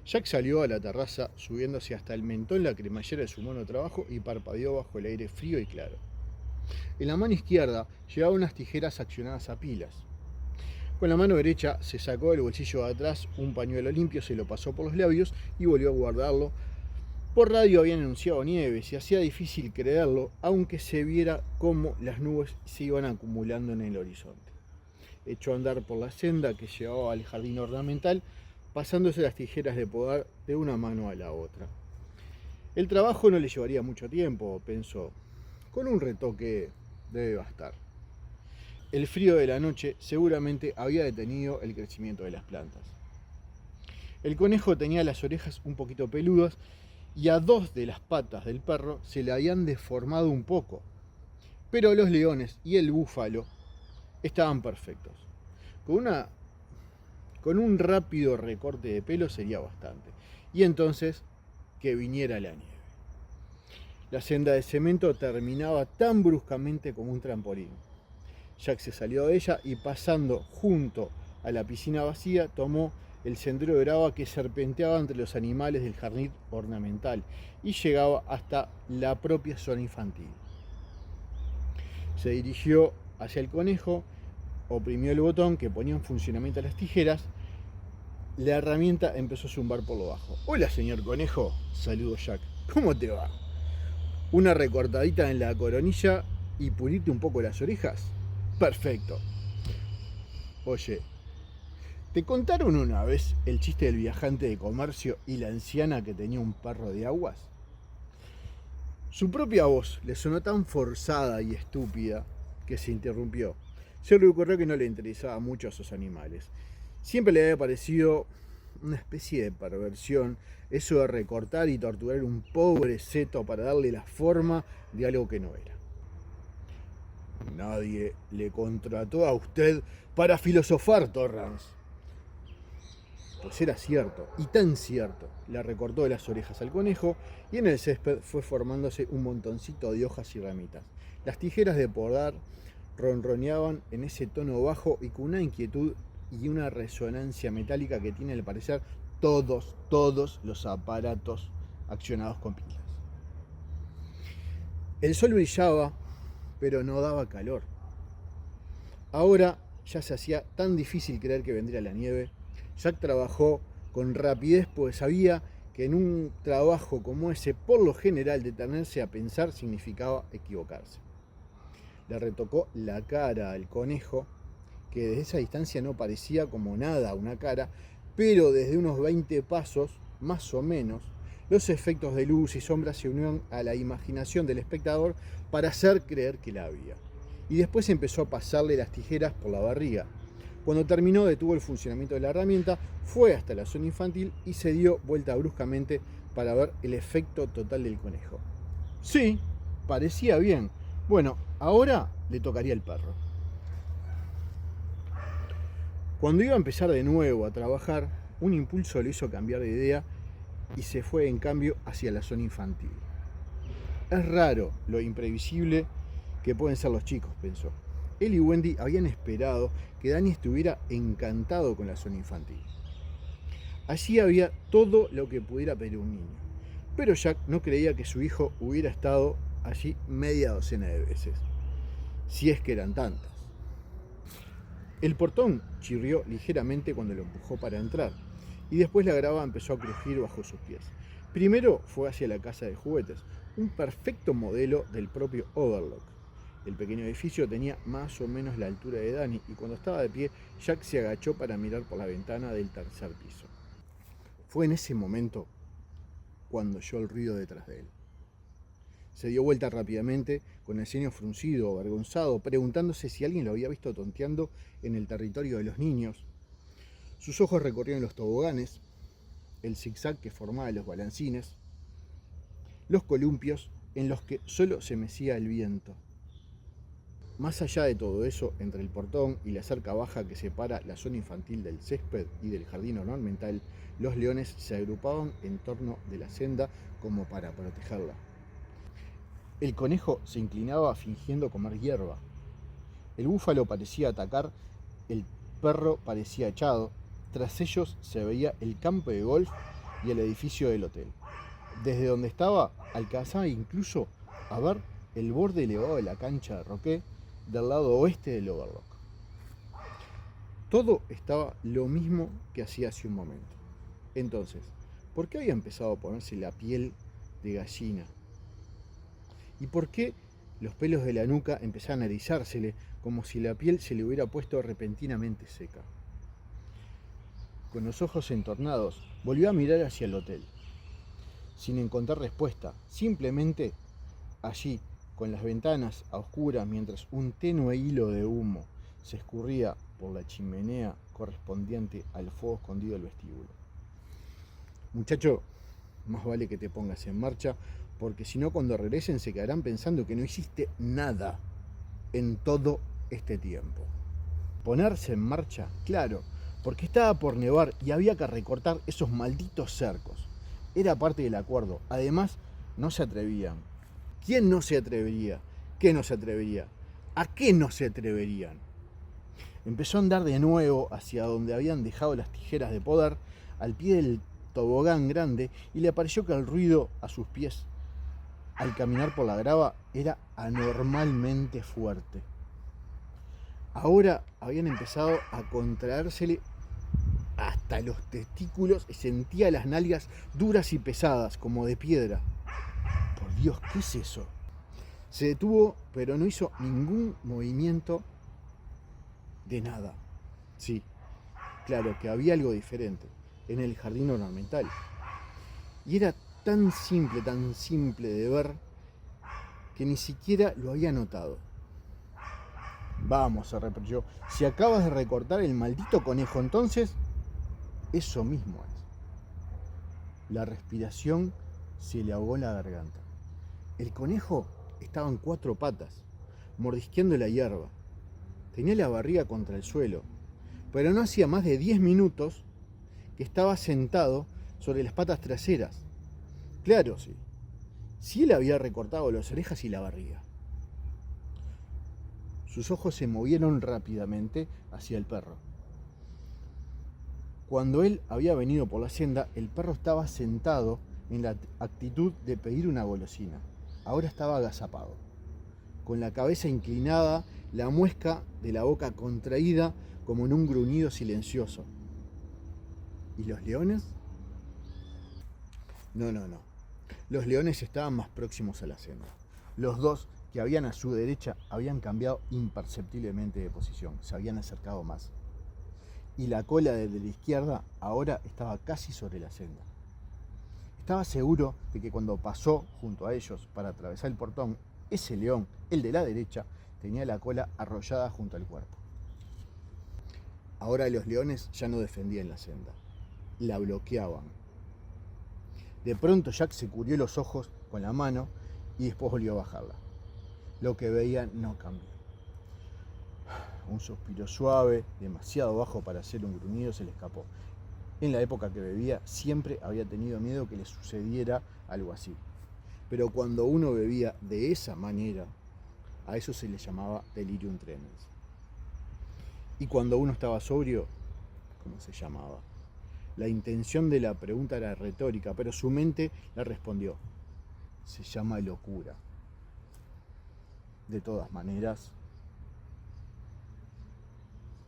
Jack salió a la terraza, subiéndose hasta el mentón la cremallera de su mono de trabajo y parpadeó bajo el aire frío y claro. En la mano izquierda llevaba unas tijeras accionadas a pilas. Con la mano derecha se sacó del bolsillo de atrás un pañuelo limpio, se lo pasó por los labios y volvió a guardarlo. Por radio habían anunciado nieve, se hacía difícil creerlo, aunque se viera cómo las nubes se iban acumulando en el horizonte. Echó a andar por la senda que llevaba al jardín ornamental, pasándose las tijeras de podar de una mano a la otra. El trabajo no le llevaría mucho tiempo, pensó. Con un retoque debe bastar. El frío de la noche seguramente había detenido el crecimiento de las plantas. El conejo tenía las orejas un poquito peludas y a dos de las patas del perro se le habían deformado un poco. Pero los leones y el búfalo estaban perfectos. Con un rápido recorte de pelo sería bastante. Y entonces que viniera la nieve. La senda de cemento terminaba tan bruscamente como un trampolín. Jack se salió de ella y pasando junto a la piscina vacía tomó el sendero de grava que serpenteaba entre los animales del jardín ornamental y llegaba hasta la propia zona infantil. Se dirigió hacia el conejo, oprimió el botón que ponía en funcionamiento las tijeras. La herramienta empezó a zumbar por lo bajo. Hola, señor conejo, saludó Jack. ¿Cómo te va? ¿Una recortadita en la coronilla y pulirte un poco las orejas? Perfecto. Oye, ¿te contaron una vez el chiste del viajante de comercio y la anciana que tenía un perro de aguas? Su propia voz le sonó tan forzada y estúpida que se interrumpió. Se le ocurrió que no le interesaba mucho a esos animales. Siempre le había parecido una especie de perversión eso de recortar y torturar un pobre seto para darle la forma de algo que no era. Nadie le contrató a usted para filosofar, Torrance. Pues era cierto, y tan cierto. Le recortó de las orejas al conejo y en el césped fue formándose un montoncito de hojas y ramitas. Las tijeras de podar ronroneaban en ese tono bajo y con una inquietud y una resonancia metálica que tiene al parecer todos los aparatos accionados con pilas. El sol brillaba, pero no daba calor. Ahora ya se hacía tan difícil creer que vendría la nieve. Jack trabajó con rapidez, pues sabía que en un trabajo como ese, por lo general, detenerse a pensar significaba equivocarse. Le retocó la cara al conejo, que desde esa distancia no parecía como nada una cara, pero desde unos 20 pasos, más o menos, los efectos de luz y sombra se unieron a la imaginación del espectador para hacer creer que la había. Y después empezó a pasarle las tijeras por la barriga. Cuando terminó, detuvo el funcionamiento de la herramienta, fue hasta la zona infantil y se dio vuelta bruscamente para ver el efecto total del conejo. Sí, parecía bien. Bueno, ahora le tocaría al perro. Cuando iba a empezar de nuevo a trabajar, un impulso le hizo cambiar de idea y se fue en cambio hacia la zona infantil. Es raro lo imprevisible que pueden ser los chicos, pensó. Él y Wendy habían esperado que Danny estuviera encantado con la zona infantil. Allí había todo lo que pudiera pedir un niño. Pero Jack no creía que su hijo hubiera estado allí media docena de veces, si es que eran tantas. El portón chirrió ligeramente cuando lo empujó para entrar, y después la grava empezó a crujir bajo sus pies. Primero fue hacia la casa de juguetes, un perfecto modelo del propio Overlock. El pequeño edificio tenía más o menos la altura de Danny, y cuando estaba de pie, Jack se agachó para mirar por la ventana del tercer piso. Fue en ese momento cuando oyó el ruido detrás de él. Se dio vuelta rápidamente, con el ceño fruncido, avergonzado, preguntándose si alguien lo había visto tonteando en el territorio de los niños. Sus ojos recorrieron los toboganes, el zigzag que formaba los balancines, los columpios en los que solo se mecía el viento. Más allá de todo eso, entre el portón y la cerca baja que separa la zona infantil del césped y del jardín ornamental, los leones se agrupaban en torno de la senda como para protegerla. El conejo se inclinaba fingiendo comer hierba. El búfalo parecía atacar, el perro parecía echado. Tras ellos se veía el campo de golf y el edificio del hotel. Desde donde estaba, alcanzaba incluso a ver el borde elevado de la cancha de Roque del lado oeste del Overlook. Todo estaba lo mismo que hacía hace un momento. Entonces, ¿por qué había empezado a ponerse la piel de gallina? ¿Y por qué los pelos de la nuca empezaban a erizársele como si la piel se le hubiera puesto repentinamente seca? Con los ojos entornados, volvió a mirar hacia el hotel, sin encontrar respuesta. Simplemente allí, con las ventanas a oscuras, mientras un tenue hilo de humo se escurría por la chimenea correspondiente al fuego escondido del vestíbulo. Muchacho, más vale que te pongas en marcha, porque si no, cuando regresen se quedarán pensando que no hiciste nada en todo este tiempo. Ponerse en marcha, claro, porque estaba por nevar y había que recortar esos malditos cercos. Era parte del acuerdo. Además, no se atrevían. ¿Quién no se atrevería? ¿Qué no se atrevería? ¿A qué no se atreverían? Empezó a andar de nuevo hacia donde habían dejado las tijeras de podar, al pie del tobogán grande, y le pareció que el ruido a sus pies al caminar por la grava era anormalmente fuerte. Ahora habían empezado a contraérsele hasta los testículos y sentía las nalgas duras y pesadas, como de piedra. Por Dios, ¿qué es eso? Se detuvo, pero no hizo ningún movimiento de nada. Sí, claro que había algo diferente en el jardín ornamental. Y era tan simple de ver, que ni siquiera lo había notado. Vamos, se reprochó, si acabas de recortar el maldito conejo, entonces eso mismo es. La respiración se le ahogó en la garganta. El conejo estaba en 4 patas, mordisqueando la hierba. Tenía la barriga contra el suelo, pero no hacía más de 10 minutos que estaba sentado sobre las patas traseras. Claro, sí. Sí, él había recortado las orejas y la barriga. Sus ojos se movieron rápidamente hacia el perro. Cuando él había venido por la senda, el perro estaba sentado en la actitud de pedir una golosina. Ahora estaba agazapado, con la cabeza inclinada, la muesca de la boca contraída como en un gruñido silencioso. ¿Y los leones? No. Los leones estaban más próximos a la senda. Los dos que habían a su derecha habían cambiado imperceptiblemente de posición, se habían acercado más. Y la cola de la izquierda ahora estaba casi sobre la senda. Estaba seguro de que cuando pasó junto a ellos para atravesar el portón, ese león, el de la derecha, tenía la cola arrollada junto al cuerpo. Ahora los leones ya no defendían la senda, la bloqueaban. De pronto Jack se cubrió los ojos con la mano y después volvió a bajarla. Lo que veía no cambió. Un suspiro suave, demasiado bajo para hacer un gruñido, se le escapó. En la época que bebía siempre había tenido miedo que le sucediera algo así. Pero cuando uno bebía de esa manera, a eso se le llamaba delirium tremens. Y cuando uno estaba sobrio, ¿cómo se llamaba? La intención de la pregunta era retórica, pero su mente le respondió: se llama locura. De todas maneras,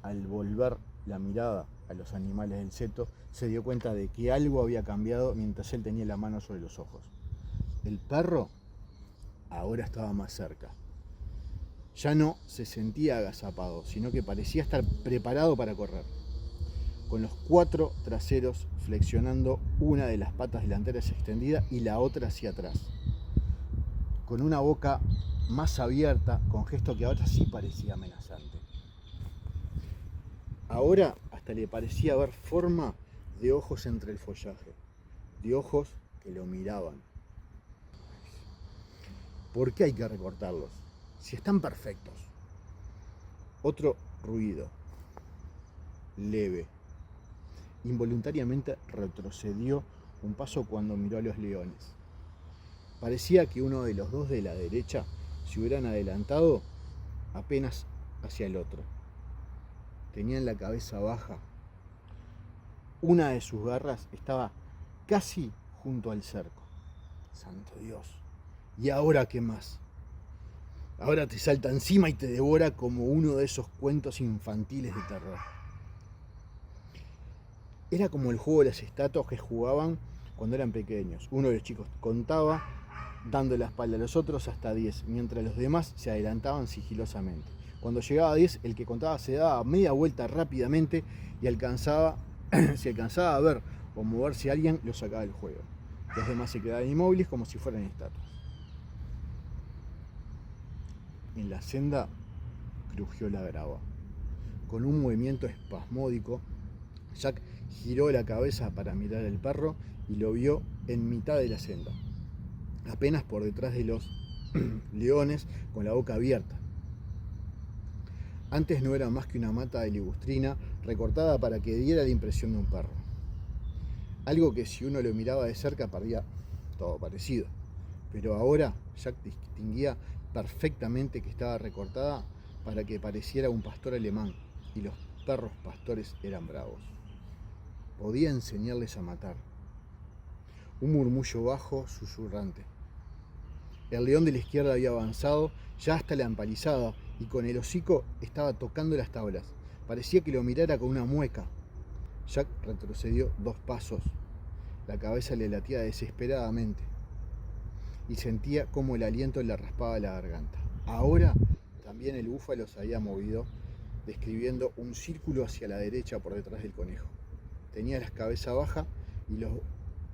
al volver la mirada a los animales del seto, se dio cuenta de que algo había cambiado mientras él tenía la mano sobre los ojos. El perro ahora estaba más cerca. Ya no se sentía agazapado, sino que parecía estar preparado para correr, con los 4 traseros flexionando, una de las patas delanteras extendida y la otra hacia atrás, con una boca más abierta, con gesto que ahora sí parecía amenazante. Ahora hasta le parecía ver forma de ojos entre el follaje, de ojos que lo miraban. ¿Por qué hay que recortarlos? Si están perfectos. Otro ruido, leve. Involuntariamente retrocedió un paso cuando miró a los leones. Parecía que uno de los dos de la derecha se hubieran adelantado apenas hacia el otro. Tenían la cabeza baja. Una de sus garras estaba casi junto al cerco. Santo Dios. ¿Y ahora qué más? Ahora te salta encima y te devora como uno de esos cuentos infantiles de terror. Era como el juego de las estatuas que jugaban cuando eran pequeños. Uno de los chicos contaba, dando la espalda a los otros hasta 10, mientras los demás se adelantaban sigilosamente. Cuando llegaba a 10, el que contaba se daba media vuelta rápidamente y si alcanzaba a ver o moverse a alguien, lo sacaba del juego. Los demás se quedaban inmóviles como si fueran estatuas. En la senda crujió la grava. Con un movimiento espasmódico, Jack giró la cabeza para mirar al perro y lo vio en mitad de la senda, apenas por detrás de los leones con la boca abierta. Antes no era más que una mata de ligustrina recortada para que diera la impresión de un perro. Algo que si uno lo miraba de cerca perdía todo parecido. Pero ahora Jack distinguía perfectamente que estaba recortada para que pareciera un pastor alemán, y los perros pastores eran bravos. Podía enseñarles a matar. Un murmullo bajo, susurrante. El león de la izquierda había avanzado ya hasta la empalizada y con el hocico estaba tocando las tablas. Parecía que lo mirara con una mueca. Jack retrocedió 2 pasos. La cabeza le latía desesperadamente y sentía cómo el aliento le raspaba la garganta. Ahora también el búfalo se había movido, describiendo un círculo hacia la derecha por detrás del conejo. Tenía la cabeza baja y los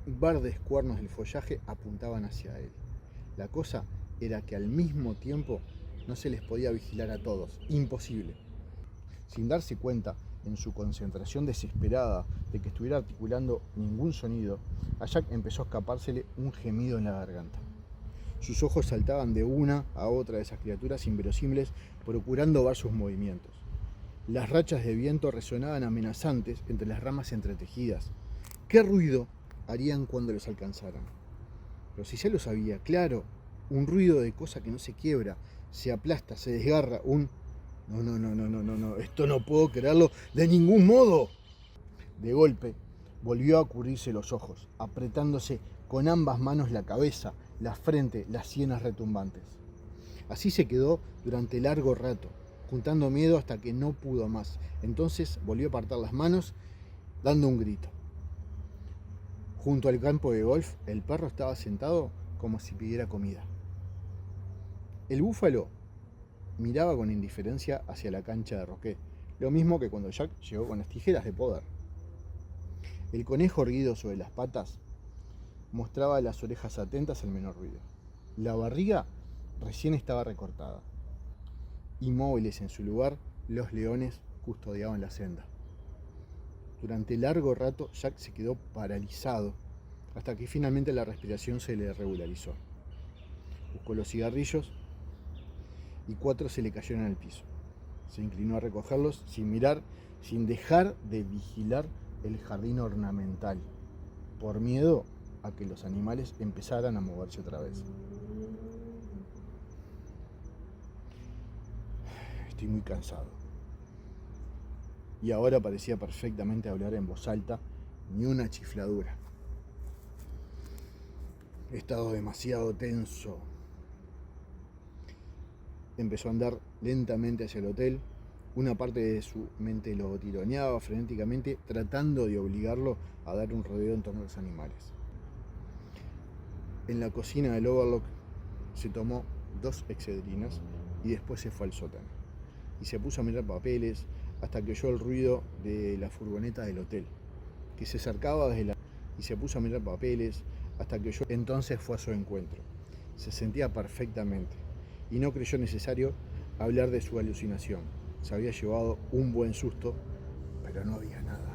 verdes cuernos del follaje apuntaban hacia él. La cosa era que al mismo tiempo no se les podía vigilar a todos. Imposible. Sin darse cuenta, en su concentración desesperada de que estuviera articulando ningún sonido, a Jack empezó a escapársele un gemido en la garganta. Sus ojos saltaban de una a otra de esas criaturas inverosímiles, procurando ver sus movimientos. Las rachas de viento resonaban amenazantes entre las ramas entretejidas. ¿Qué ruido harían cuando los alcanzaran? Pero si ya lo sabía, claro, un ruido de cosa que no se quiebra, se aplasta, se desgarra, No, esto no puedo creerlo de ningún modo. De golpe, volvió a cubrirse los ojos, apretándose con ambas manos la cabeza, la frente, las sienes retumbantes. Así se quedó durante largo rato, juntando miedo hasta que no pudo más. Entonces volvió a apartar las manos, dando un grito. Junto al campo de golf, el perro estaba sentado como si pidiera comida. El búfalo miraba con indiferencia hacia la cancha de roqué, lo mismo que cuando Jack llegó con las tijeras de poder. El conejo erguido sobre las patas mostraba las orejas atentas al menor ruido. La barriga recién estaba recortada. Inmóviles en su lugar, los leones custodiaban la senda. Durante largo rato Jack se quedó paralizado, hasta que finalmente la respiración se le regularizó. Buscó los cigarrillos y 4 se le cayeron al piso. Se inclinó a recogerlos sin mirar, sin dejar de vigilar el jardín ornamental, por miedo a que los animales empezaran a moverse otra vez. Estoy muy cansado. Y ahora parecía perfectamente hablar en voz alta, ni una chifladura. He estado demasiado tenso. Empezó a andar lentamente hacia el hotel. Una parte de su mente lo tironeaba frenéticamente, tratando de obligarlo a dar un rodeo en torno a los animales. En la cocina del Overlook se tomó 2 excedrinas y después se fue al sótano. Y se puso a mirar papeles hasta que oyó el ruido de la furgoneta del hotel, que se acercaba desde la... Y se puso a mirar papeles hasta que oyó... Entonces fue a su encuentro. Se sentía perfectamente y no creyó necesario hablar de su alucinación. Se había llevado un buen susto, pero no había nada.